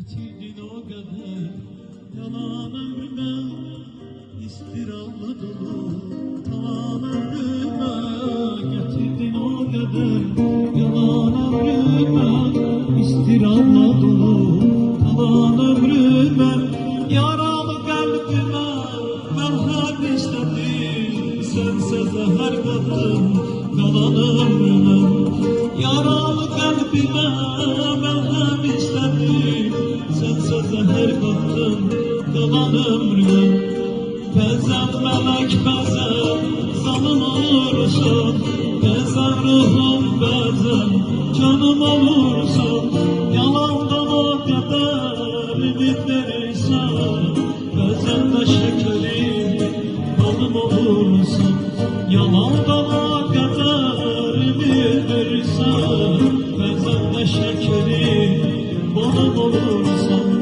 Getirdin o kadar yalan ömrüme, istirapla dolu kalan ömrüme. Getirdin o kadar yalan ömrüme, istirapla dolu kalan ömrüme. Yaralı kalbime merhem istedim, sense zehir kattın kalan ömrüme. Yaralı kalbime merhem istedim, sense zehir kattın kalan ömrüme. Bazen melek bazen zalim olursun, bazen ruhum bazen canım olursun. Yalandan o kadar ümit verirsen, bazen de şekerim balım olursun. Yalandan o kadar ümit verirsen, bazen de şekerim balım olursun.